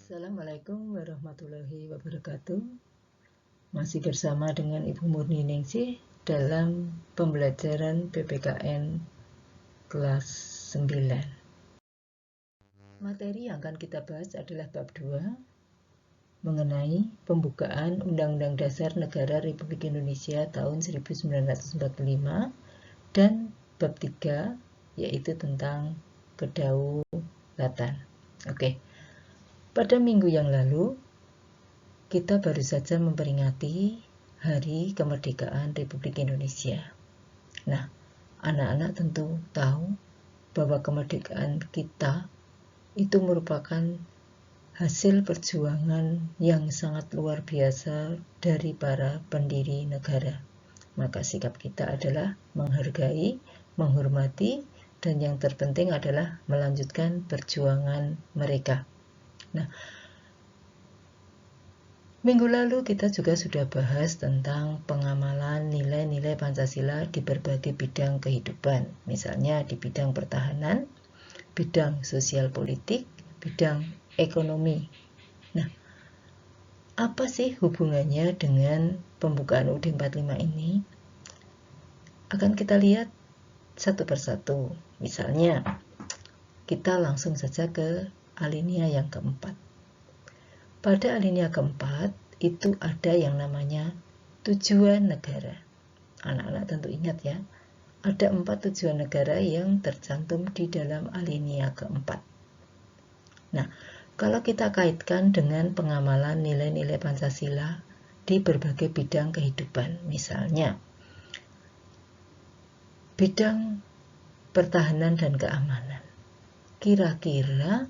Assalamualaikum warahmatullahi wabarakatuh. Masih bersama dengan Ibu Murni Ningsih dalam pembelajaran PPKN kelas 9. Materi yang akan kita bahas adalah bab 2 mengenai pembukaan Undang-Undang Dasar Negara Republik Indonesia tahun 1945 dan bab 3 yaitu tentang kedaulatan. Oke. Pada minggu yang lalu, kita baru saja memperingati Hari Kemerdekaan Republik Indonesia. Nah, anak-anak tentu tahu bahwa kemerdekaan kita itu merupakan hasil perjuangan yang sangat luar biasa dari para pendiri negara. Maka sikap kita adalah menghargai, menghormati, dan yang terpenting adalah melanjutkan perjuangan mereka. Nah, minggu lalu kita juga sudah bahas tentang pengamalan nilai-nilai Pancasila di berbagai bidang kehidupan, misalnya di bidang pertahanan, bidang sosial politik, bidang ekonomi. Nah, apa sih hubungannya dengan pembukaan UUD 45 ini? Akan kita lihat satu persatu. Misalnya, kita langsung saja ke alinea yang keempat. Pada alinea keempat, itu ada yang namanya tujuan negara. Anak-anak tentu ingat ya, ada 4 tujuan negara yang tercantum di dalam alinea keempat. Nah, kalau kita kaitkan dengan pengamalan nilai-nilai Pancasila di berbagai bidang kehidupan, misalnya bidang pertahanan dan keamanan, kira-kira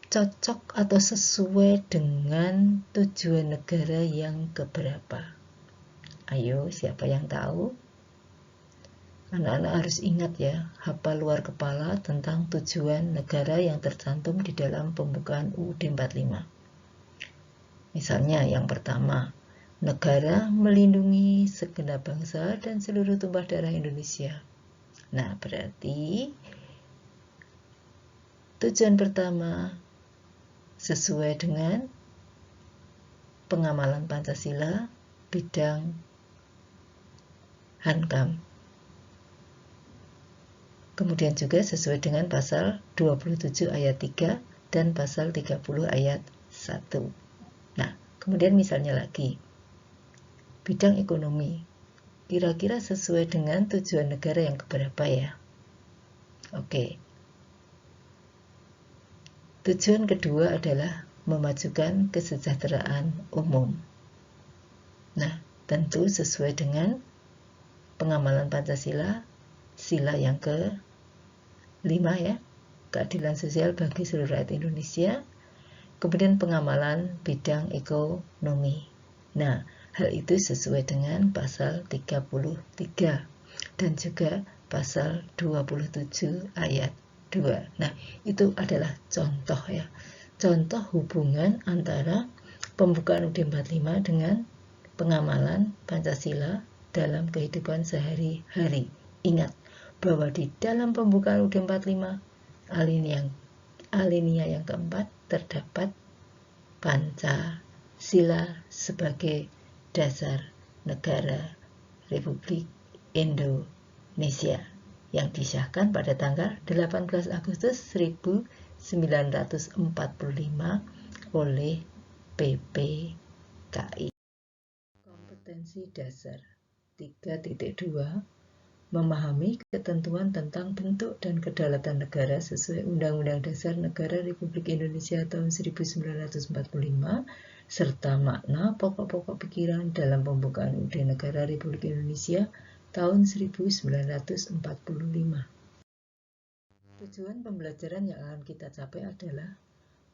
cocok atau sesuai dengan tujuan negara yang keberapa? Ayo, siapa yang tahu? Anak-anak harus ingat ya, hafal luar kepala tentang tujuan negara yang tercantum di dalam pembukaan UUD 45. Misalnya yang pertama, negara melindungi segenap bangsa dan seluruh tumpah darah Indonesia. Nah, berarti tujuan pertama sesuai dengan pengamalan Pancasila bidang Hankam. Kemudian juga sesuai dengan pasal 27 ayat 3 dan pasal 30 ayat 1. Nah, kemudian misalnya lagi, bidang ekonomi. Kira-kira sesuai dengan tujuan negara yang keberapa ya? Oke. Tujuan kedua adalah memajukan kesejahteraan umum. Nah, tentu sesuai dengan pengamalan Pancasila, sila yang ke-5 ya, keadilan sosial bagi seluruh rakyat Indonesia, kemudian pengamalan bidang ekonomi. Nah, hal itu sesuai dengan pasal 33 dan juga pasal 27 ayat 2. Nah, itu adalah contoh ya. Contoh hubungan antara pembukaan UUD 45 dengan pengamalan Pancasila dalam kehidupan sehari-hari. Ingat bahwa di dalam pembukaan UUD 45 alinea yang keempat terdapat Pancasila sebagai dasar negara Republik Indonesia yang disahkan pada tanggal 18 Agustus 1945 oleh PPKI. Kompetensi dasar 3.2 memahami ketentuan tentang bentuk dan kedaulatan negara sesuai Undang-Undang Dasar Negara Republik Indonesia tahun 1945 serta makna pokok-pokok pikiran dalam pembukaan UUD Negara Republik Indonesia tahun 1945. Tujuan pembelajaran yang akan kita capai adalah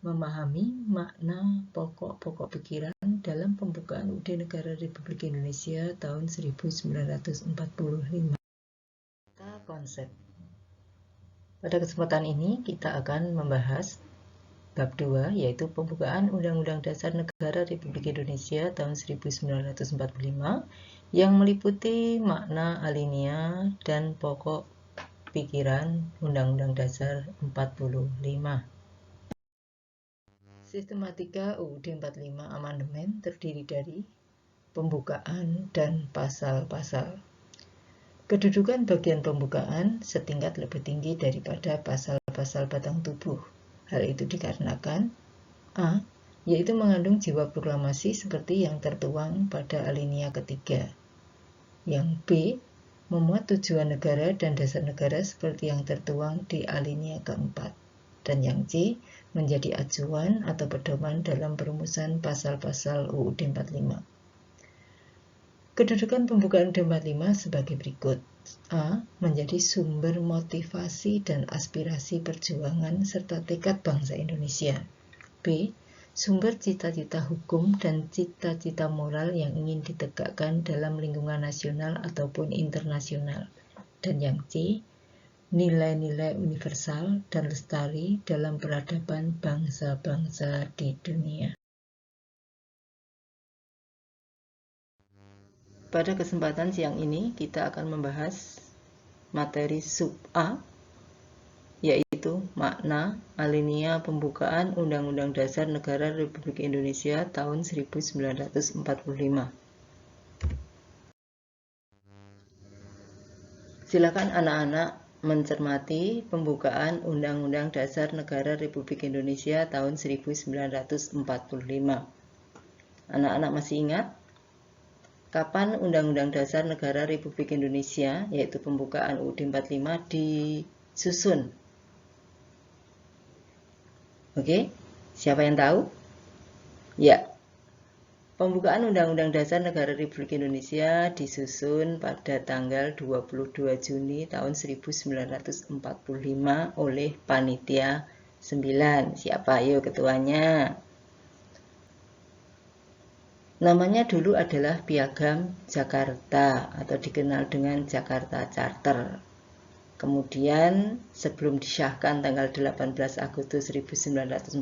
memahami makna pokok-pokok pikiran dalam pembukaan UUD Negara Republik Indonesia tahun 1945. Konsep. Pada kesempatan ini kita akan membahas bab 2 yaitu pembukaan Undang-Undang Dasar Negara Republik Indonesia tahun 1945 yang meliputi makna alinea dan pokok pikiran Undang-Undang Dasar 45. Sistematika UUD 45 amandemen terdiri dari pembukaan dan pasal-pasal. Kedudukan bagian pembukaan setingkat lebih tinggi daripada pasal-pasal batang tubuh. Hal itu dikarenakan A. Yaitu mengandung jiwa proklamasi seperti yang tertuang pada alinea ketiga. Yang B. Memuat tujuan negara dan dasar negara seperti yang tertuang di alinea keempat. Dan yang C. Menjadi acuan atau pedoman dalam perumusan pasal-pasal UUD 45. Kedudukan pembukaan UUD 45 sebagai berikut. A. Menjadi sumber motivasi dan aspirasi perjuangan serta tekad bangsa Indonesia. B. Sumber cita-cita hukum dan cita-cita moral yang ingin ditegakkan dalam lingkungan nasional ataupun internasional. Dan yang C. Nilai-nilai universal dan lestari dalam peradaban bangsa-bangsa di dunia. Pada kesempatan siang ini kita akan membahas materi sub A, yaitu makna alinea pembukaan Undang-Undang Dasar Negara Republik Indonesia tahun 1945. Silakan anak-anak mencermati pembukaan Undang-Undang Dasar Negara Republik Indonesia tahun 1945. Anak-anak masih ingat kapan Undang-Undang Dasar Negara Republik Indonesia, yaitu pembukaan UUD 45, disusun? Oke, siapa yang tahu? Ya, pembukaan Undang-Undang Dasar Negara Republik Indonesia disusun pada tanggal 22 Juni tahun 1945 oleh Panitia 9. Siapa? Ayo ketuanya. Namanya dulu adalah Piagam Jakarta atau dikenal dengan Jakarta Charter. Kemudian sebelum disahkan tanggal 18 Agustus 1945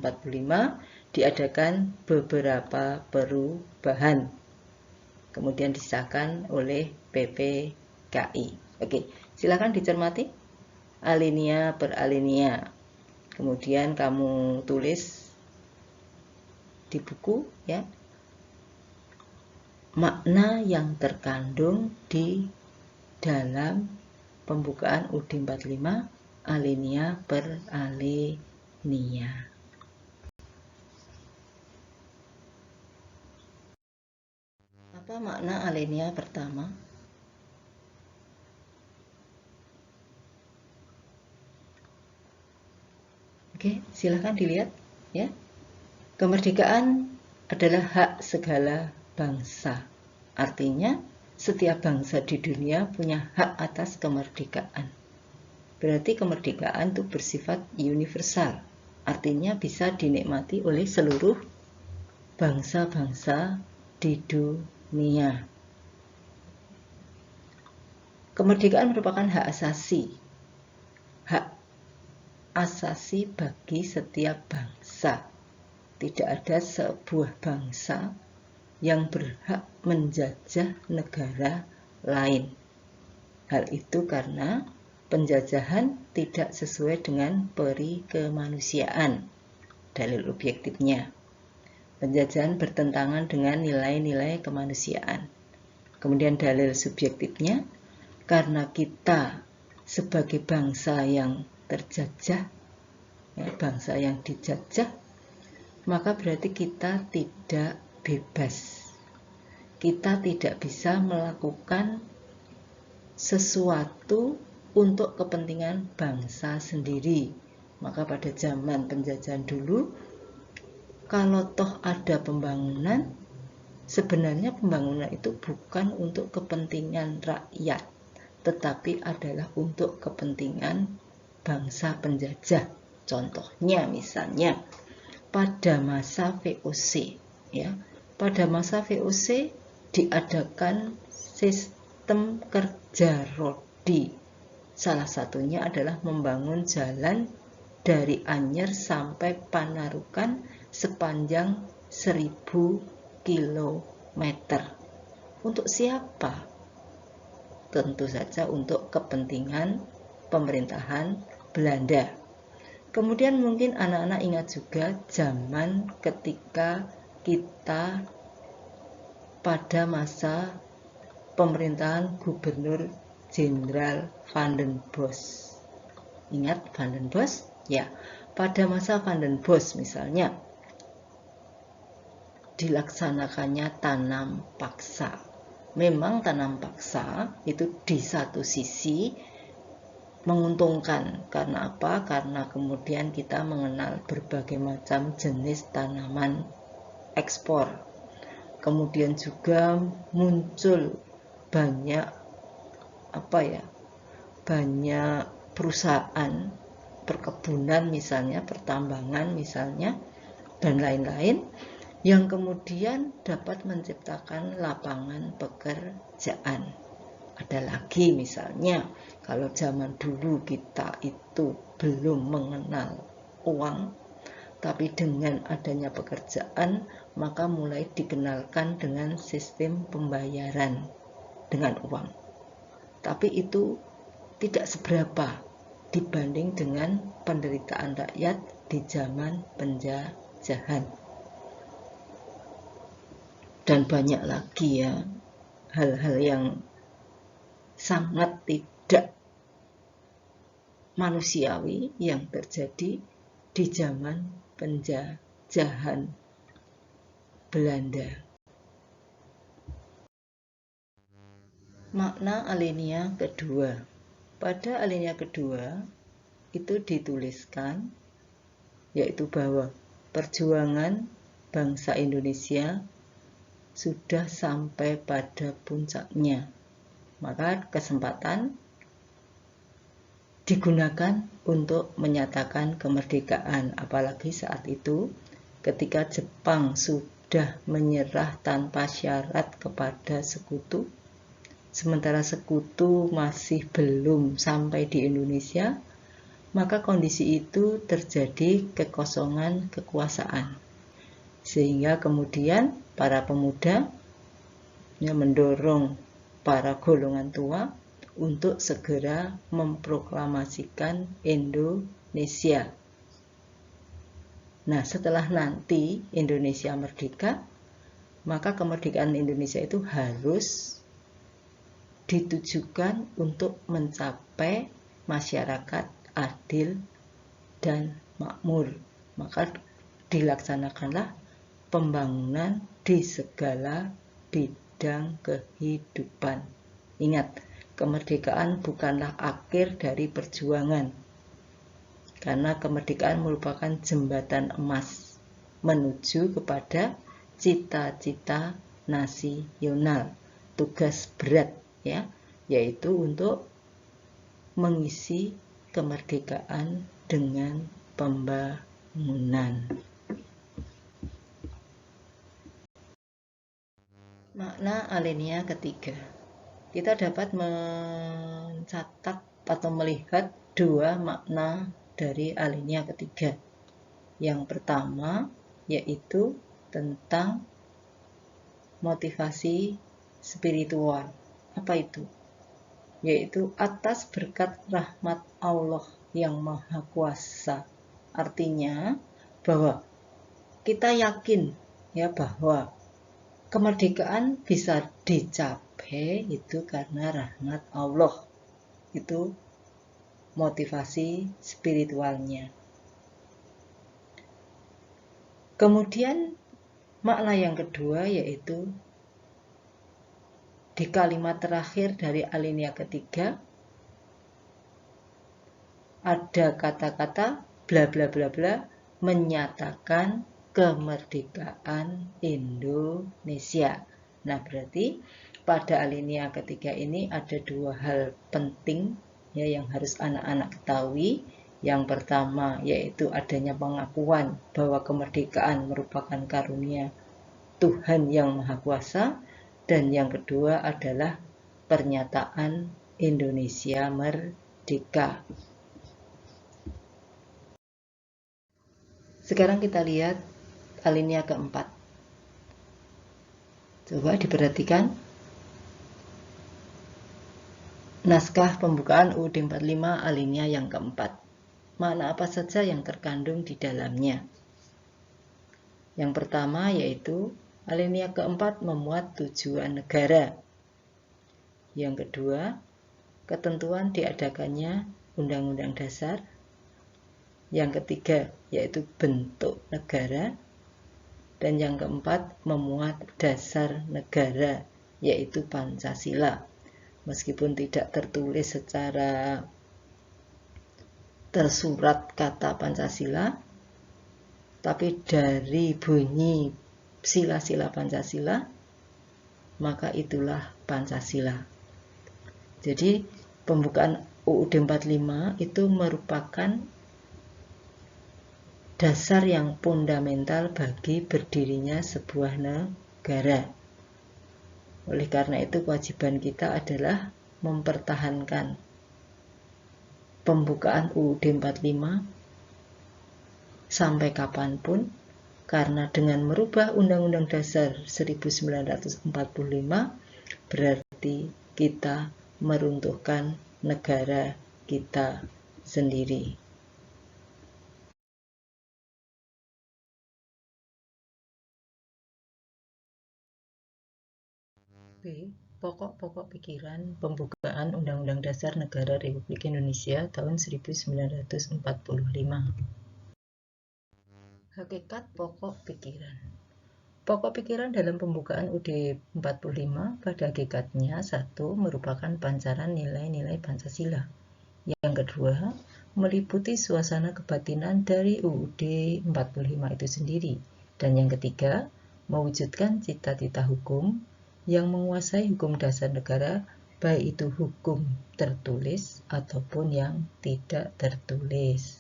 diadakan beberapa perubahan. Kemudian disahkan oleh PPKI. Oke, silakan dicermati alinea per alinea. Kemudian kamu tulis di buku ya makna yang terkandung di dalam pembukaan UUD 45 alinea per alinea. Apa makna alinea pertama? Oke, silahkan dilihat ya. Kemerdekaan adalah hak segala bangsa. Artinya setiap bangsa di dunia punya hak atas kemerdekaan. Berarti kemerdekaan itu bersifat universal. Artinya bisa dinikmati oleh seluruh bangsa-bangsa di dunia. Kemerdekaan merupakan hak asasi. Hak asasi bagi setiap bangsa. Tidak ada sebuah bangsa yang berhak menjajah negara lain. Hal itu karena penjajahan tidak sesuai dengan peri kemanusiaan. Dalil objektifnya, penjajahan bertentangan dengan nilai-nilai kemanusiaan. Kemudian dalil subjektifnya, karena kita sebagai bangsa yang terjajah, ya, bangsa yang dijajah, maka berarti kita tidak bebas. Kita tidak bisa melakukan sesuatu untuk kepentingan bangsa sendiri. Maka pada zaman penjajahan dulu, kalau toh ada pembangunan, sebenarnya pembangunan itu bukan untuk kepentingan rakyat, tetapi adalah untuk kepentingan bangsa penjajah. Contohnya misalnya pada masa VOC, ya. Pada masa VOC diadakan sistem kerja rodi. Salah satunya adalah membangun jalan dari Anyer sampai Panarukan sepanjang 1000 km. Untuk siapa? Tentu saja untuk kepentingan pemerintahan Belanda. Kemudian mungkin anak-anak ingat juga zaman ketika kita pada masa pemerintahan Gubernur Jenderal Van den Bosch. Ingat Van den Bosch? Ya, pada masa Van den Bosch misalnya dilaksanakannya tanam paksa. Memang tanam paksa itu di satu sisi menguntungkan. Karena apa? Karena kemudian kita mengenal berbagai macam jenis tanaman ekspor. Kemudian juga muncul banyak banyak perusahaan perkebunan misalnya, pertambangan misalnya, dan lain-lain yang kemudian dapat menciptakan lapangan pekerjaan. Ada lagi misalnya, kalau zaman dulu kita itu belum mengenal uang, tapi dengan adanya pekerjaan, maka mulai dikenalkan dengan sistem pembayaran dengan uang. Tapi itu tidak seberapa dibanding dengan penderitaan rakyat di zaman penjajahan. Dan banyak lagi ya, hal-hal yang sangat tidak manusiawi yang terjadi di zaman penjajahan Belanda. Makna alinea kedua. Pada alinea kedua itu dituliskan yaitu bahwa perjuangan bangsa Indonesia sudah sampai pada puncaknya. Maka kesempatan digunakan untuk menyatakan kemerdekaan, apalagi saat itu ketika Jepang sudah menyerah tanpa syarat kepada sekutu, sementara sekutu masih belum sampai di Indonesia, maka kondisi itu terjadi kekosongan kekuasaan. Sehingga kemudian para pemuda mendorong para golongan tua untuk segera memproklamasikan Indonesia. Nah, setelah nanti Indonesia merdeka, maka kemerdekaan Indonesia itu harus ditujukan untuk mencapai masyarakat adil dan makmur. Maka dilaksanakanlah pembangunan di segala bidang kehidupan. Ingat, kemerdekaan bukanlah akhir dari perjuangan, karena kemerdekaan merupakan jembatan emas menuju kepada cita-cita nasional. Tugas berat ya, yaitu untuk mengisi kemerdekaan dengan pembangunan. Makna alinea ketiga. Kita dapat mencatat atau melihat dua makna dari alinea ketiga. Yang pertama yaitu tentang motivasi spiritual. Apa itu? Yaitu atas berkat rahmat Allah yang Maha Kuasa. Artinya bahwa kita yakin ya bahwa kemerdekaan bisa dicapai itu karena rahmat Allah. Itu motivasi spiritualnya. Kemudian makna yang kedua yaitu di kalimat terakhir dari alinea ketiga ada kata-kata bla bla bla bla menyatakan kemerdekaan Indonesia. Nah, berarti pada alinea ketiga ini ada dua hal penting ya yang harus anak-anak ketahui. Yang pertama yaitu adanya pengakuan bahwa kemerdekaan merupakan karunia Tuhan yang Maha Kuasa, dan yang kedua adalah pernyataan Indonesia merdeka. Sekarang kita lihat alinea keempat. Coba diperhatikan. Naskah pembukaan UUD 45 alinea yang keempat. makna apa saja yang terkandung di dalamnya. Yang pertama yaitu alinea keempat memuat tujuan negara. Yang kedua, ketentuan diadakannya Undang-Undang Dasar. Yang ketiga, yaitu bentuk negara. Dan yang keempat, memuat dasar negara, yaitu Pancasila. Meskipun tidak tertulis secara tersurat kata Pancasila, tapi dari bunyi sila-sila Pancasila, maka itulah Pancasila. Jadi pembukaan UUD 45 itu merupakan dasar yang fundamental bagi berdirinya sebuah negara. Oleh karena itu kewajiban kita adalah mempertahankan pembukaan UUD 45 sampai kapanpun, karena dengan merubah Undang-Undang Dasar 1945 berarti kita meruntuhkan negara kita sendiri. B. Pokok-pokok pikiran pembukaan Undang-Undang Dasar Negara Republik Indonesia tahun 1945. Hakikat pokok pikiran. Pokok pikiran dalam pembukaan UUD 45 pada hakikatnya satu, merupakan pancaran nilai-nilai Pancasila. Yang kedua, meliputi suasana kebatinan dari UUD 45 itu sendiri. Dan yang ketiga, mewujudkan cita-cita hukum yang menguasai hukum dasar negara, baik itu hukum tertulis ataupun yang tidak tertulis.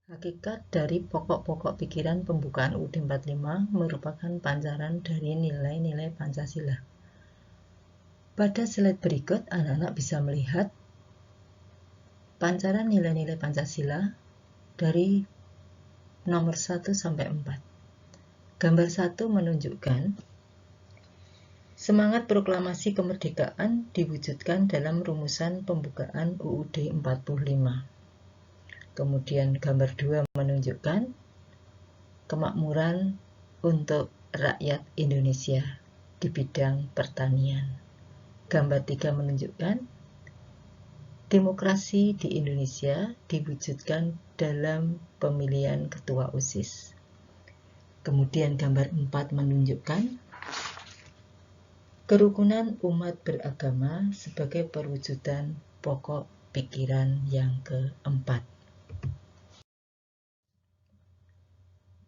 Hakikat dari pokok-pokok pikiran pembukaan UUD 45 merupakan pancaran dari nilai-nilai Pancasila. Pada slide berikut, anak-anak bisa melihat pancaran nilai-nilai Pancasila dari nomor 1 sampai 4. Gambar 1 menunjukkan semangat proklamasi kemerdekaan diwujudkan dalam rumusan pembukaan UUD 45. Kemudian gambar 2 menunjukkan kemakmuran untuk rakyat Indonesia di bidang pertanian. Gambar 3 menunjukkan demokrasi di Indonesia diwujudkan dalam pemilihan ketua OSIS. Kemudian gambar 4 menunjukkan kerukunan umat beragama sebagai perwujudan pokok pikiran yang keempat.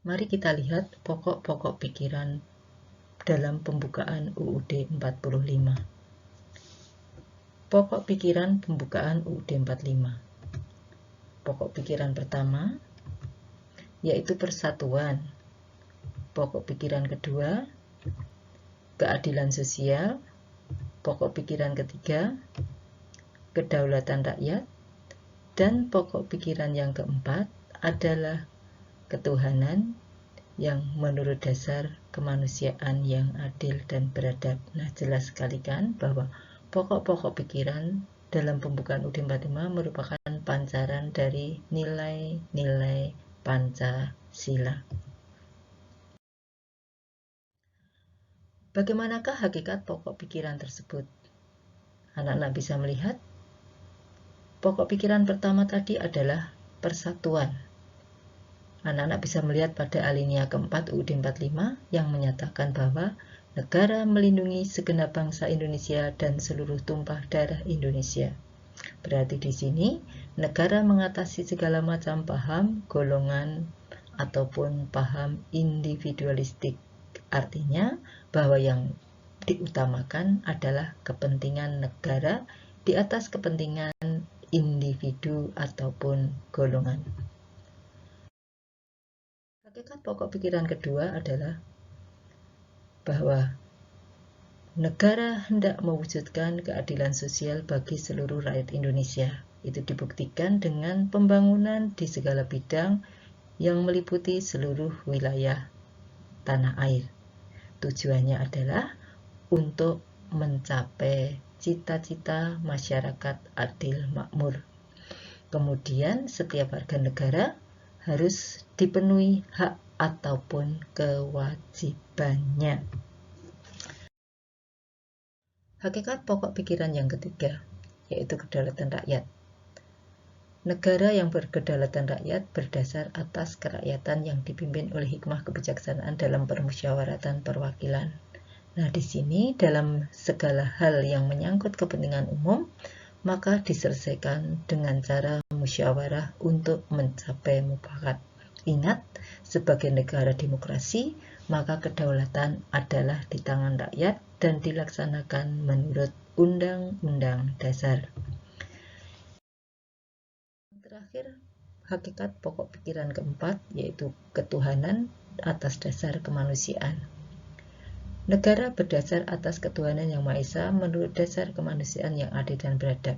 Mari kita lihat pokok-pokok pikiran dalam pembukaan UUD 45. Pokok pikiran pembukaan UUD 45. Pokok pikiran pertama yaitu persatuan. Pokok pikiran kedua, keadilan sosial. Pokok pikiran ketiga, kedaulatan rakyat. Dan pokok pikiran yang keempat adalah ketuhanan yang menurut dasar kemanusiaan yang adil dan beradab. Nah, jelas sekali kan bahwa pokok-pokok pikiran dalam pembukaan UUD 45 merupakan pancaran dari nilai-nilai Pancasila. Bagaimanakah hakikat pokok pikiran tersebut? Anak-anak bisa melihat pokok pikiran pertama tadi adalah persatuan. Anak-anak bisa melihat pada alinea keempat UUD 45 yang menyatakan bahwa negara melindungi segenap bangsa Indonesia dan seluruh tumpah darah Indonesia. Berarti di sini negara mengatasi segala macam paham, golongan, ataupun paham individualistik. Artinya bahwa yang diutamakan adalah kepentingan negara di atas kepentingan individu ataupun golongan. Hakikat pokok pikiran kedua adalah bahwa negara hendak mewujudkan keadilan sosial bagi seluruh rakyat Indonesia. Itu dibuktikan dengan pembangunan di segala bidang yang meliputi seluruh wilayah tanah air. Tujuannya adalah untuk mencapai cita-cita masyarakat adil makmur. Kemudian setiap warga negara harus dipenuhi hak ataupun kewajibannya. Hakikat pokok pikiran yang ketiga, yaitu kedaulatan rakyat. Negara yang berkedaulatan rakyat berdasar atas kerakyatan yang dipimpin oleh hikmah kebijaksanaan dalam permusyawaratan perwakilan. Nah, di sini dalam segala hal yang menyangkut kepentingan umum, maka diselesaikan dengan cara musyawarah untuk mencapai mufakat. Ingat, sebagai negara demokrasi, maka kedaulatan adalah di tangan rakyat dan dilaksanakan menurut Undang-Undang Dasar. Terakhir, hakikat pokok pikiran keempat, yaitu ketuhanan atas dasar kemanusiaan. Negara berdasar atas ketuhanan yang Maha Esa menurut dasar kemanusiaan yang adil dan beradab.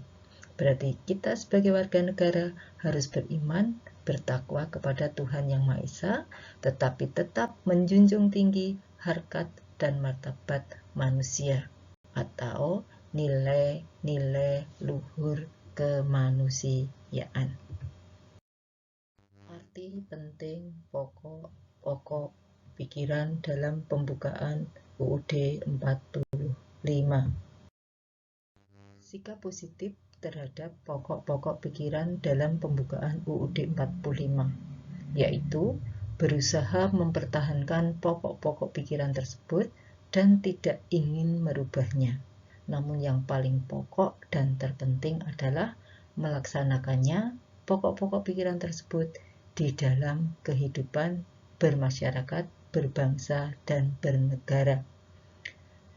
Berarti kita sebagai warga negara harus beriman, bertakwa kepada Tuhan yang Maha Esa, tetapi tetap menjunjung tinggi harkat dan martabat manusia atau nilai-nilai luhur kemanusiaan. Arti penting pokok-pokok pikiran dalam pembukaan UUD 45. Sikap positif terhadap pokok-pokok pikiran dalam pembukaan UUD 45, yaitu berusaha mempertahankan pokok-pokok pikiran tersebut dan tidak ingin merubahnya. Namun yang paling pokok dan terpenting adalah melaksanakannya pokok-pokok pikiran tersebut di dalam kehidupan bermasyarakat, berbangsa, dan bernegara.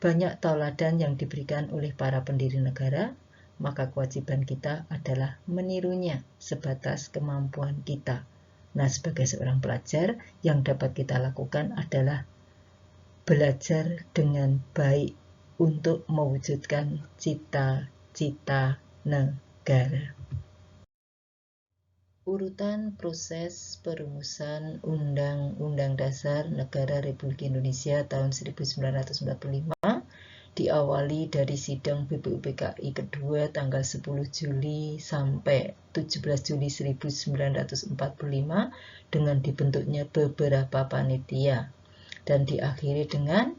Banyak tauladan yang diberikan oleh para pendiri negara, maka kewajiban kita adalah menirunya sebatas kemampuan kita. Nah, sebagai seorang pelajar, yang dapat kita lakukan adalah belajar dengan baik untuk mewujudkan cita-cita negara. Urutan proses perumusan Undang-Undang Dasar Negara Republik Indonesia tahun 1945 diawali dari sidang BPUPKI kedua tanggal 10 Juli sampai 17 Juli 1945 dengan dibentuknya beberapa panitia, dan diakhiri dengan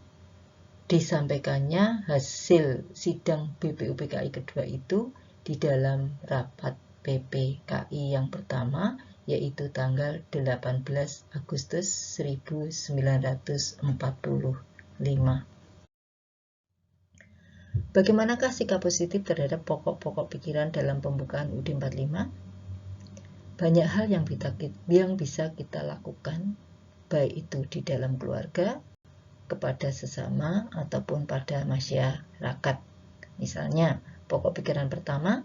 disampaikannya hasil sidang BPUPKI kedua itu di dalam rapat PPKI yang pertama, yaitu tanggal 18 Agustus 1945. Bagaimanakah sikap positif terhadap pokok-pokok pikiran dalam pembukaan UUD 45? Banyak hal yang bisa kita lakukan, baik itu di dalam keluarga, kepada sesama, ataupun pada masyarakat. Misalnya, pokok pikiran pertama,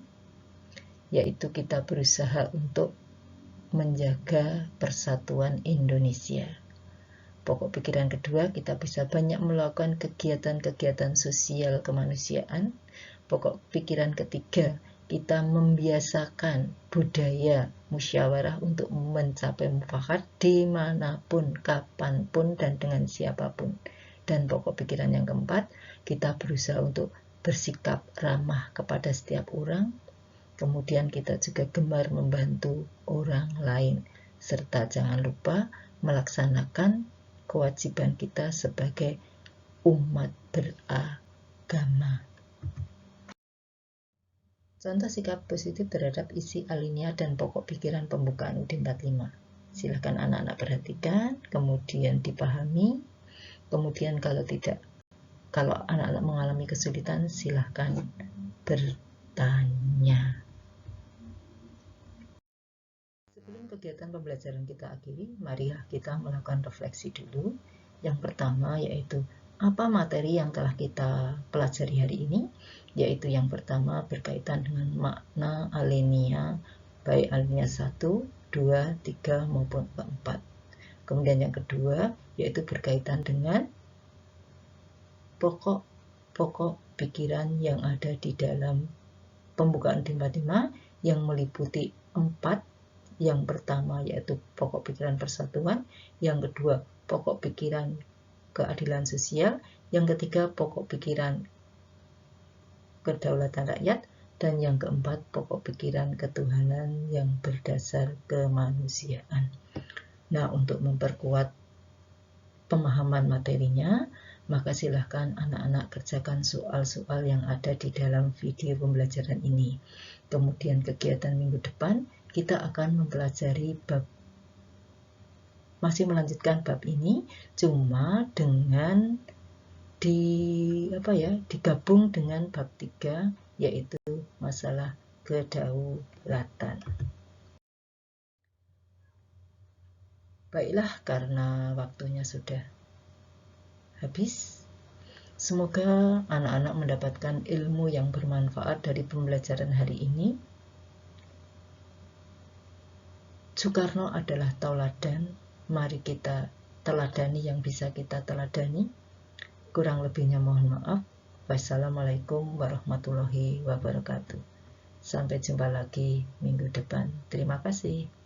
yaitu kita berusaha untuk menjaga persatuan Indonesia. Pokok pikiran kedua, kita bisa banyak melakukan kegiatan-kegiatan sosial kemanusiaan. Pokok pikiran ketiga, kita membiasakan budaya musyawarah untuk mencapai mufakat dimanapun, kapanpun, dan dengan siapapun. Dan pokok pikiran yang keempat, kita berusaha untuk bersikap ramah kepada setiap orang. Kemudian kita juga gemar membantu orang lain. Serta jangan lupa melaksanakan kewajiban kita sebagai umat beragama. Contoh sikap positif terhadap isi alinea dan pokok pikiran pembukaan UUD 45. Silakan anak-anak perhatikan, kemudian dipahami. Kemudian kalau anak-anak mengalami kesulitan, silakan bertanya. Sebelum kegiatan pembelajaran kita akhiri, marilah kita melakukan refleksi dulu. Yang pertama yaitu apa materi yang telah kita pelajari hari ini, yaitu yang pertama berkaitan dengan makna alinea, baik alinea 1, 2, 3 maupun 4. Kemudian yang kedua yaitu berkaitan dengan pokok-pokok pikiran yang ada di dalam pembukaan 45 yang meliputi 4. Yang pertama yaitu pokok pikiran persatuan, yang kedua pokok pikiran keadilan sosial, yang ketiga pokok pikiran kedaulatan rakyat, Dan yang keempat, pokok pikiran ketuhanan yang berdasar kemanusiaan. Nah, untuk memperkuat pemahaman materinya, maka silahkan anak-anak kerjakan soal-soal yang ada di dalam video pembelajaran ini. Kemudian kegiatan minggu depan, kita akan mempelajari masih melanjutkan bab ini, cuma dengan digabung dengan bab 3, yaitu masalah kedaulatan. Baiklah, karena waktunya sudah habis, semoga anak-anak mendapatkan ilmu yang bermanfaat dari pembelajaran hari ini. Soekarno adalah tauladan, mari kita teladani yang bisa kita teladani. Kurang lebihnya mohon maaf. Wassalamualaikum warahmatullahi wabarakatuh. Sampai jumpa lagi minggu depan. Terima kasih.